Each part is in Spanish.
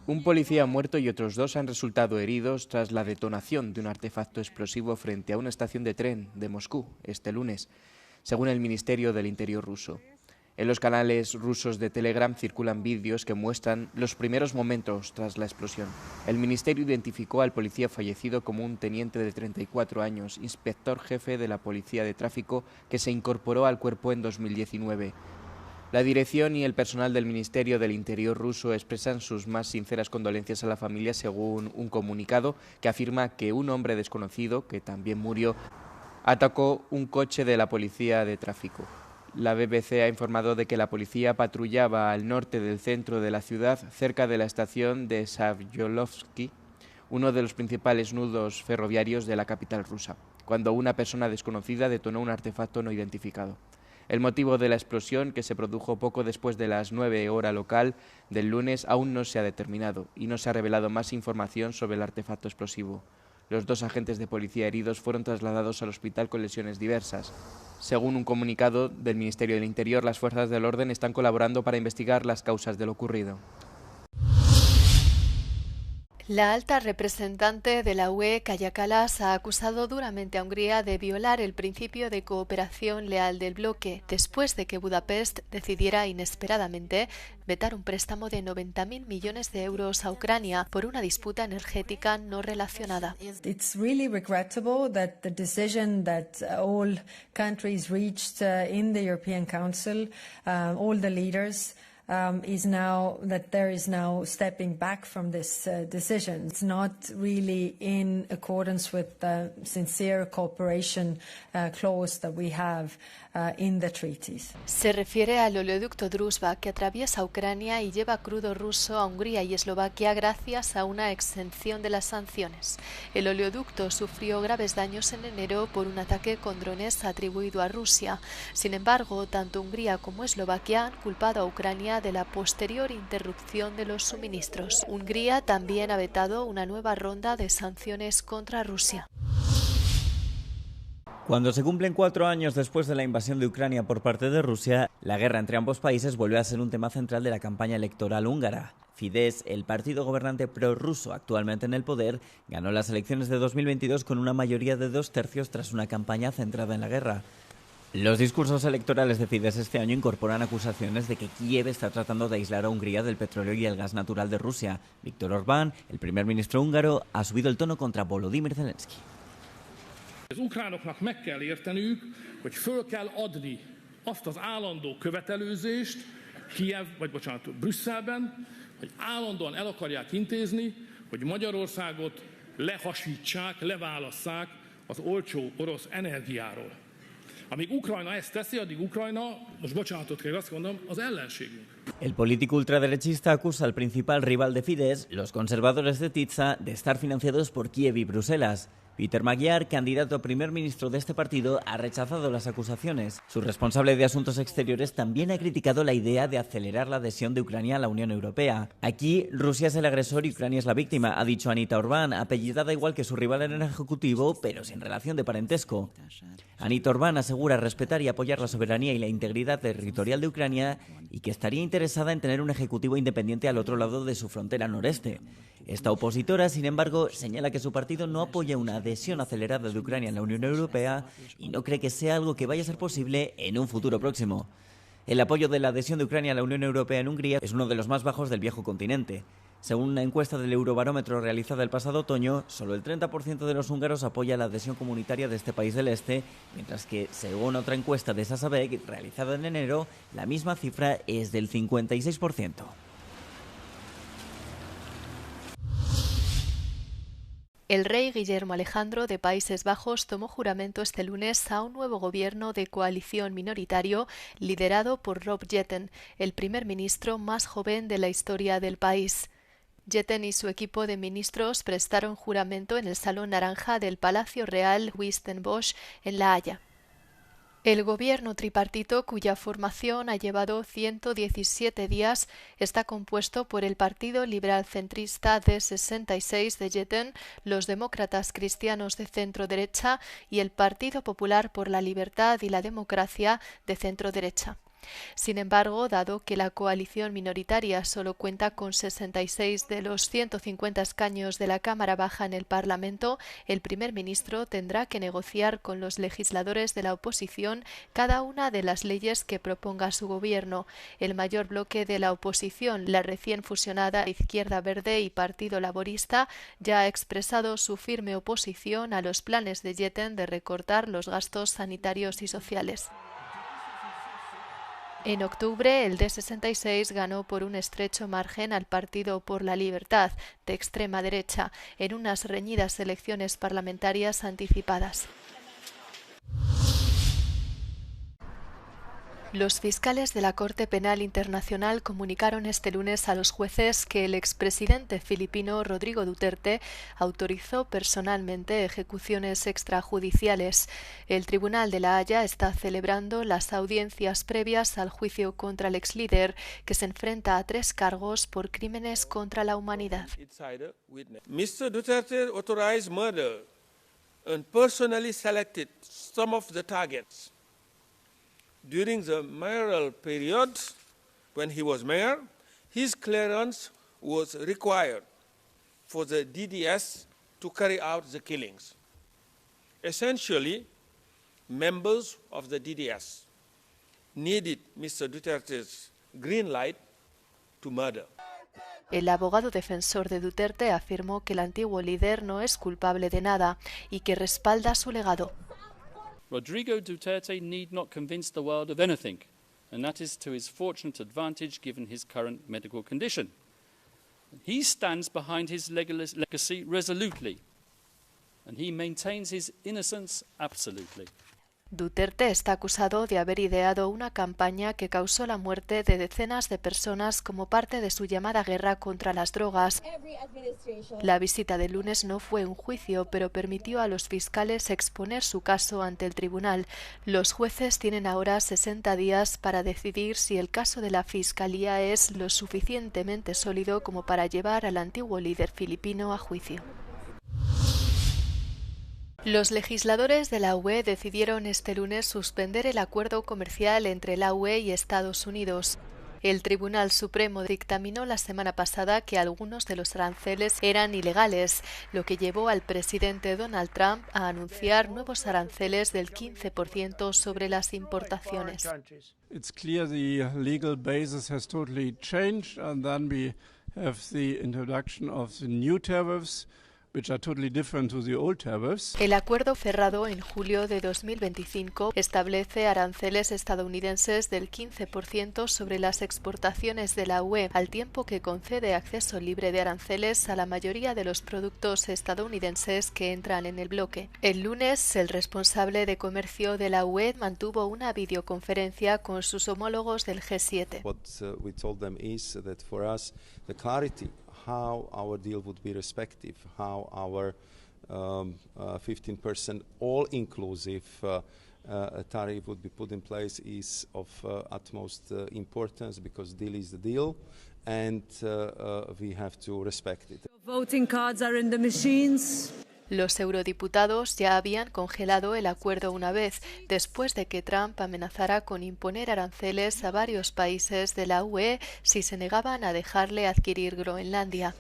Un policía ha muerto y otros dos han resultado heridos tras la detonación de un artefacto explosivo frente a una estación de tren de Moscú este lunes, según el Ministerio del Interior ruso. En los canales rusos de Telegram circulan vídeos que muestran los primeros momentos tras la explosión. El ministerio identificó al policía fallecido como un teniente de 34 años, inspector jefe de la Policía de Tráfico, que se incorporó al cuerpo en 2019. La dirección y el personal del Ministerio del Interior ruso expresan sus más sinceras condolencias a la familia, según un comunicado que afirma que un hombre desconocido, que también murió, atacó un coche de la Policía de Tráfico. La BBC ha informado de que la policía patrullaba al norte del centro de la ciudad, cerca de la estación de Savyolovsky, uno de los principales nudos ferroviarios de la capital rusa, cuando una persona desconocida detonó un artefacto no identificado. El motivo de la explosión, que se produjo poco después de las 9 hora local del lunes, aún no se ha determinado y no se ha revelado más información sobre el artefacto explosivo. Los dos agentes de policía heridos fueron trasladados al hospital con lesiones diversas. Según un comunicado del Ministerio del Interior, las fuerzas del orden están colaborando para investigar las causas de lo ocurrido. La alta representante de la UE, Kaja Kallas, ha acusado duramente a Hungría de violar el principio de cooperación leal del bloque, después de que Budapest decidiera inesperadamente vetar un préstamo de 90.000 millones de euros a Ucrania por una disputa energética no relacionada. It's really regrettable that the decision that all countries reached in the European Council, all the leaders, is now that there is now stepping back from this decision. It's not really in accordance with the sincere cooperation clause that we have in the treaties. Se refiere al oleoducto Druzhba, que atraviesa Ucrania y lleva crudo ruso a Hungría y Eslovaquia gracias a una exención de las sanciones. El oleoducto sufrió graves daños en enero por un ataque con drones atribuido a Rusia. Sin embargo, tanto Hungría como Eslovaquia han culpado a Ucrania de la posterior interrupción de los suministros. Hungría también ha vetado una nueva ronda de sanciones contra Rusia. Cuando se cumplen 4 años después de la invasión de Ucrania por parte de Rusia, la guerra entre ambos países vuelve a ser un tema central de la campaña electoral húngara. Fidesz, el partido gobernante prorruso actualmente en el poder, ganó las elecciones de 2022 con una mayoría de 2/3 tras una campaña centrada en la guerra. Los discursos electorales de Fidesz este año incorporan acusaciones de que Kiev está tratando de aislar a Hungría del petróleo y el gas natural de Rusia. Viktor Orbán, el primer ministro húngaro, ha subido el tono contra Volodymyr Zelensky. Az ukránoknak meg kell érteniük, hogy föl kell adni azt az állandó követelőzést Brüsszelben, hogy állandóan el akarják intézni, hogy Magyarországot lehasítsák, leválasszák az olcsó orosz energiáról. Amíg Ukrajna ezt teszi, addig Ukrajna, most bocsánatot kell azt mondom, az ellenségünk. El político ultraderechista acusa al principal rival de Fidesz, los conservadores de Tisza, de estar financiados por Kiev y Bruselas. Peter Magyar, candidato a primer ministro de este partido, ha rechazado las acusaciones. Su responsable de Asuntos Exteriores también ha criticado la idea de acelerar la adhesión de Ucrania a la Unión Europea. Aquí, Rusia es el agresor y Ucrania es la víctima, ha dicho Anita Orbán, apellidada igual que su rival en el Ejecutivo, pero sin relación de parentesco. Anita Orbán asegura respetar y apoyar la soberanía y la integridad territorial de Ucrania y que estaría interesada en tener un ejecutivo independiente al otro lado de su frontera noreste. Esta opositora, sin embargo, señala que su partido no apoya una adhesión acelerada de Ucrania en la Unión Europea y no cree que sea algo que vaya a ser posible en un futuro próximo. El apoyo de la adhesión de Ucrania a la Unión Europea en Hungría es uno de los más bajos del viejo continente. Según una encuesta del Eurobarómetro realizada el pasado otoño, solo el 30% de los húngaros apoya la adhesión comunitaria de este país del este, mientras que, según otra encuesta de Sasabek realizada en enero, la misma cifra es del 56%. El rey Guillermo Alejandro de Países Bajos tomó juramento este lunes a un nuevo gobierno de coalición minoritario liderado por Rob Jetten, el primer ministro más joven de la historia del país. Jetten y su equipo de ministros prestaron juramento en el Salón Naranja del Palacio Real Wistenbosch en La Haya. El gobierno tripartito, cuya formación ha llevado 117 días, está compuesto por el Partido Liberal Centrista de 66 de Jetten, los Demócratas Cristianos de centro-derecha y el Partido Popular por la Libertad y la Democracia de centro-derecha. Sin embargo, dado que la coalición minoritaria solo cuenta con 66 de los 150 escaños de la Cámara Baja en el Parlamento, el primer ministro tendrá que negociar con los legisladores de la oposición cada una de las leyes que proponga su gobierno. El mayor bloque de la oposición, la recién fusionada Izquierda Verde y Partido Laborista, ya ha expresado su firme oposición a los planes de Jetten de recortar los gastos sanitarios y sociales. En octubre, el D66 ganó por un estrecho margen al Partido por la Libertad, de extrema derecha, en unas reñidas elecciones parlamentarias anticipadas. Los fiscales de la Corte Penal Internacional comunicaron este lunes a los jueces que el expresidente filipino Rodrigo Duterte autorizó personalmente ejecuciones extrajudiciales. El Tribunal de La Haya está celebrando las audiencias previas al juicio contra el exlíder, que se enfrenta a 3 cargos por crímenes contra la humanidad. Mr. Duterte authorized murder and personally selected some of the targets. During the mayoral period, when he was mayor, his clearance was required for the DDS to carry out the killings. Essentially, members of the DDS needed Mr. Duterte's green light to murder. El abogado defensor de Duterte afirmó que el antiguo líder no es culpable de nada y que respalda su legado. Rodrigo Duterte need not convince the world of anything, and that is to his fortunate advantage given his current medical condition. He stands behind his legacy resolutely, and he maintains his innocence absolutely. Duterte está acusado de haber ideado una campaña que causó la muerte de decenas de personas como parte de su llamada guerra contra las drogas. La visita del lunes no fue un juicio, pero permitió a los fiscales exponer su caso ante el tribunal. Los jueces tienen ahora 60 días para decidir si el caso de la Fiscalía es lo suficientemente sólido como para llevar al antiguo líder filipino a juicio. Los legisladores de la UE decidieron este lunes suspender el acuerdo comercial entre la UE y Estados Unidos. El Tribunal Supremo dictaminó la semana pasada que algunos de los aranceles eran ilegales, lo que llevó al presidente Donald Trump a anunciar nuevos aranceles del 15% sobre las importaciones. It's clear the legal basis has totally changed, and then we have the introduction of the new tariffs, which are totally different to the old tariffs. El acuerdo cerrado en julio de 2025 establece aranceles estadounidenses del 15% sobre las exportaciones de la UE, al tiempo que concede acceso libre de aranceles a la mayoría de los productos estadounidenses que entran en el bloque. El lunes, el responsable de comercio de la UE mantuvo una videoconferencia con sus homólogos del G7. What we told them is that for us the clarity how our deal would be respective, how our 15% all-inclusive tariff would be put in place is of utmost importance, because deal is the deal, and we have to respect it. Voting cards are in the machines. Los eurodiputados ya habían congelado el acuerdo una vez, después de que Trump amenazara con imponer aranceles a varios países de la UE si se negaban a dejarle adquirir Groenlandia.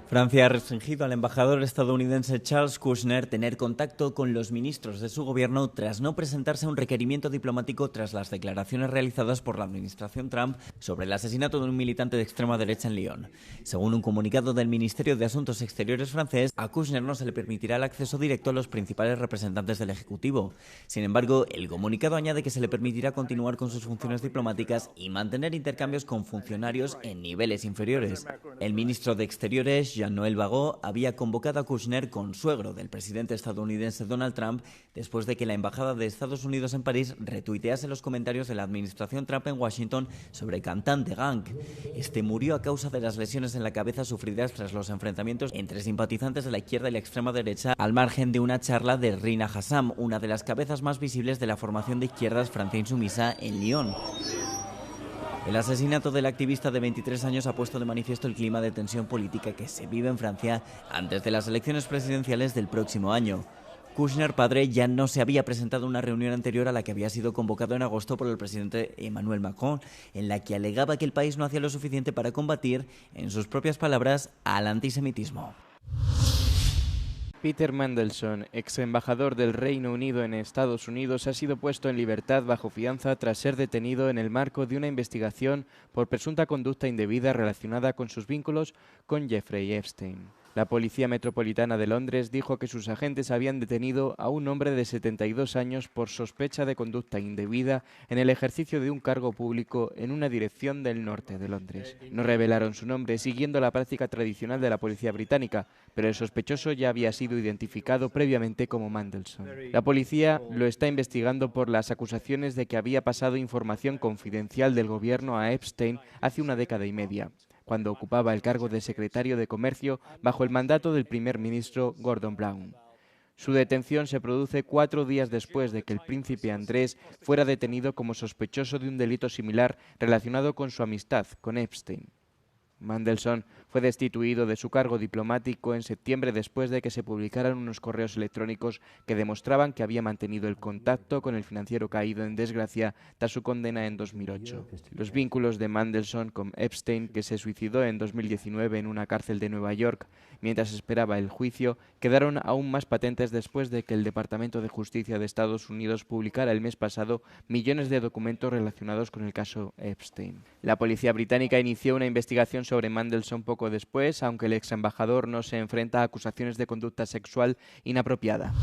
Francia ha restringido al embajador estadounidense Charles Kushner tener contacto con los ministros de su gobierno tras no presentarse a un requerimiento diplomático tras las declaraciones realizadas por la administración Trump sobre el asesinato de un militante de extrema derecha en Lyon. Según un comunicado del Ministerio de Asuntos Exteriores francés, a Kushner no se le permitirá el acceso directo a los principales representantes del Ejecutivo. Sin embargo, el comunicado añade que se le permitirá continuar con sus funciones diplomáticas y mantener intercambios con funcionarios en niveles inferiores. El ministro de Exteriores, Jean-Noël Barrot, había convocado a Kushner, consuegro del presidente estadounidense Donald Trump, después de que la Embajada de Estados Unidos en París retuitease los comentarios de la administración Trump en Washington sobre Cantan de Gang. Este murió a causa de las lesiones en la cabeza sufridas tras los enfrentamientos entre simpatizantes de la izquierda y la extrema derecha, al margen de una charla de Rina Hassam, una de las cabezas más visibles de la formación de izquierdas Francia Insumisa en Lyon. El asesinato del activista de 23 años ha puesto de manifiesto el clima de tensión política que se vive en Francia antes de las elecciones presidenciales del próximo año. Kushner padre ya no se había presentado a una reunión anterior a la que había sido convocado en agosto por el presidente Emmanuel Macron, en la que alegaba que el país no hacía lo suficiente para combatir, en sus propias palabras, al antisemitismo. Peter Mandelson, ex embajador del Reino Unido en Estados Unidos, ha sido puesto en libertad bajo fianza tras ser detenido en el marco de una investigación por presunta conducta indebida relacionada con sus vínculos con Jeffrey Epstein. La Policía Metropolitana de Londres dijo que sus agentes habían detenido a un hombre de 72 años por sospecha de conducta indebida en el ejercicio de un cargo público en una dirección del norte de Londres. No revelaron su nombre siguiendo la práctica tradicional de la policía británica, pero el sospechoso ya había sido identificado previamente como Mandelson. La policía lo está investigando por las acusaciones de que había pasado información confidencial del gobierno a Epstein hace una década y media, cuando ocupaba el cargo de secretario de Comercio bajo el mandato del primer ministro Gordon Brown. Su detención se produce 4 días después de que el príncipe Andrés fuera detenido como sospechoso de un delito similar relacionado con su amistad con Epstein. Mandelson fue destituido de su cargo diplomático en septiembre después de que se publicaran unos correos electrónicos que demostraban que había mantenido el contacto con el financiero caído en desgracia tras su condena en 2008. Los vínculos de Mandelson con Epstein, que se suicidó en 2019 en una cárcel de Nueva York mientras esperaba el juicio, quedaron aún más patentes después de que el Departamento de Justicia de Estados Unidos publicara el mes pasado millones de documentos relacionados con el caso Epstein. La policía británica inició una investigación sobre Mandelson poco después, aunque el ex embajador no se enfrenta a acusaciones de conducta sexual inapropiada.